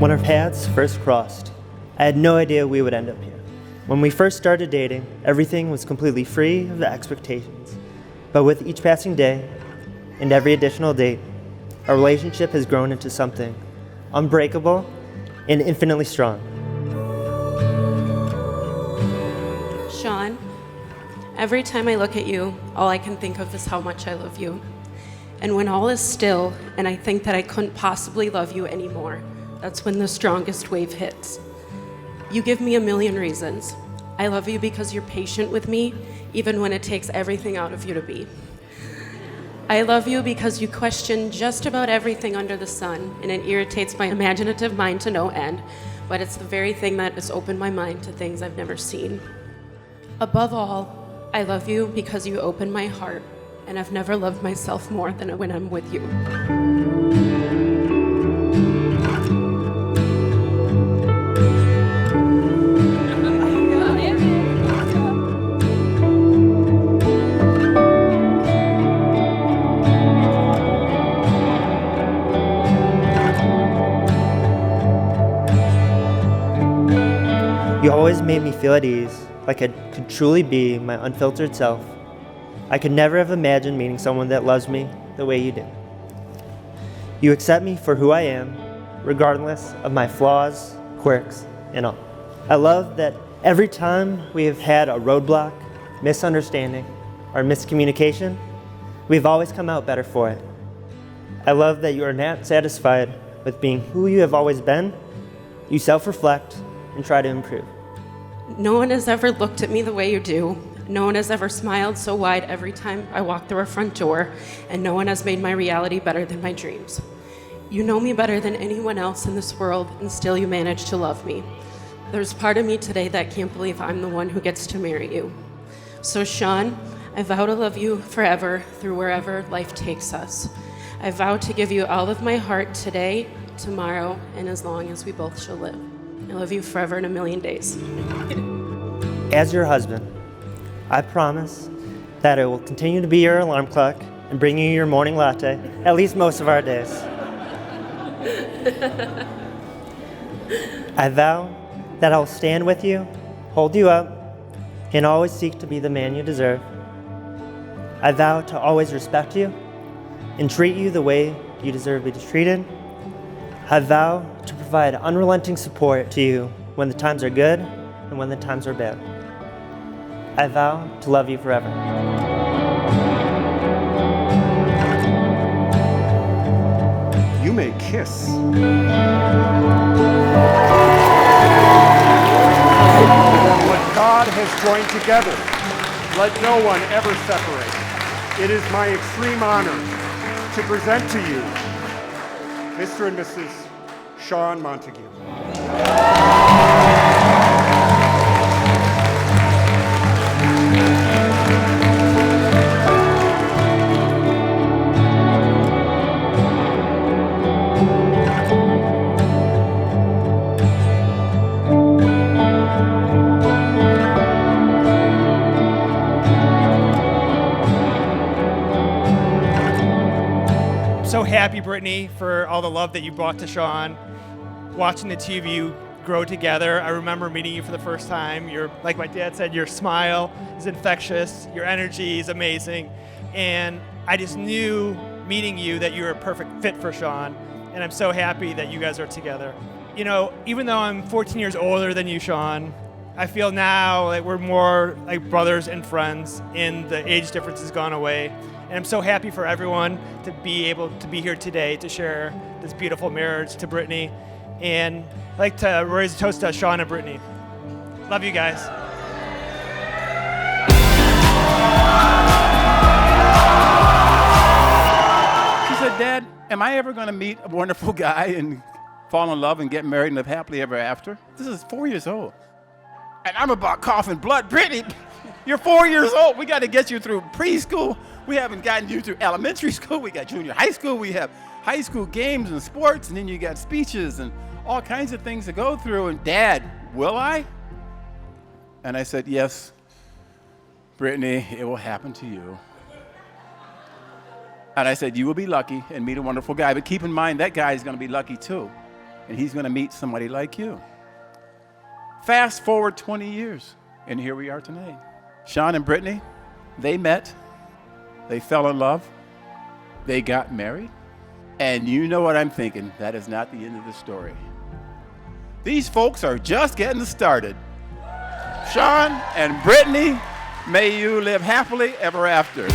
When our paths first crossed, I had no idea we would end up here. When we first started dating, everything was completely free of expectations. But with each passing day and every additional date, our relationship has grown into something unbreakable and infinitely strong. Sean, every time I look at you, all I can think of is how much I love you. And when all is still and I think that I couldn't possibly love you anymore, that's when the strongest wave hits. You give me a million reasons. I love you because you're patient with me, even when it takes everything out of you to be. I love you because you question just about everything under the sun, and it irritates my imaginative mind to no end, but it's the very thing that has opened my mind to things I've never seen. Above all, I love you because you open my heart, and I've never loved myself more than when I'm with you. You always made me feel at ease, like I could truly be my unfiltered self. I could never have imagined meeting someone that loves me the way you do. You accept me for who I am, regardless of my flaws, quirks, and all. I love that every time we have had a roadblock, misunderstanding, or miscommunication, we've always come out better for it. I love that you are not satisfied with being who you have always been. You self-reflect and try to improve. No one has ever looked at me the way you do. No one has ever smiled so wide every time I walk through our front door, and no one has made my reality better than my dreams. You know me better than anyone else in this world, and still you manage to love me. There's part of me today that can't believe I'm the one who gets to marry you. So Sean, I vow to love you forever through wherever life takes us. I vow to give you all of my heart today, tomorrow, and as long as we both shall live. I love you forever and a million days. As your husband, I promise that I will continue to be your alarm clock and bring you your morning latte, at least most of our days. I vow that I will stand with you, hold you up, and always seek to be the man you deserve. I vow to always respect you and treat you the way you deserve to be treated. I vow to provide unrelenting support to you when the times are good and when the times are bad. I vow to love you forever. You may kiss. What God has joined together, let no one ever separate. It is my extreme honor to present to you Mr. and Mrs. Sean Montague. So happy, Brittney, for all the love that you brought to Sean. Watching the two of you grow together. I remember meeting you for the first time. Like my dad said, your smile is infectious. Your energy is amazing. And I just knew meeting you that you were a perfect fit for Sean. And I'm so happy that you guys are together. You know, even though I'm 14 years older than you, Sean, I feel now like we're more like brothers and friends, and the age difference has gone away. And I'm so happy for everyone to be able to be here today to share this beautiful marriage to Brittney. And I'd like to raise a toast to Sean and Brittney. Love you guys. She said, Dad, am I ever going to meet a wonderful guy and fall in love and get married and live happily ever after? This is 4 years old. And I'm about coughing blood. Brittney, you're 4 years old. We got to get you through preschool. We haven't gotten you through elementary school. We got junior high school. We have high school games and sports. And then you got speeches and all kinds of things to go through. And Dad, will I? And I said, yes, Brittney, it will happen to you. And I said, you will be lucky and meet a wonderful guy. But keep in mind, that guy is going to be lucky too. and he's going to meet somebody like you. Fast forward 20 years, and here we are tonight. Sean and Brittney, they met, they fell in love, they got married, and you know what I'm thinking, that is not the end of the story. These folks are just getting started. Sean and Brittney, may you live happily ever after.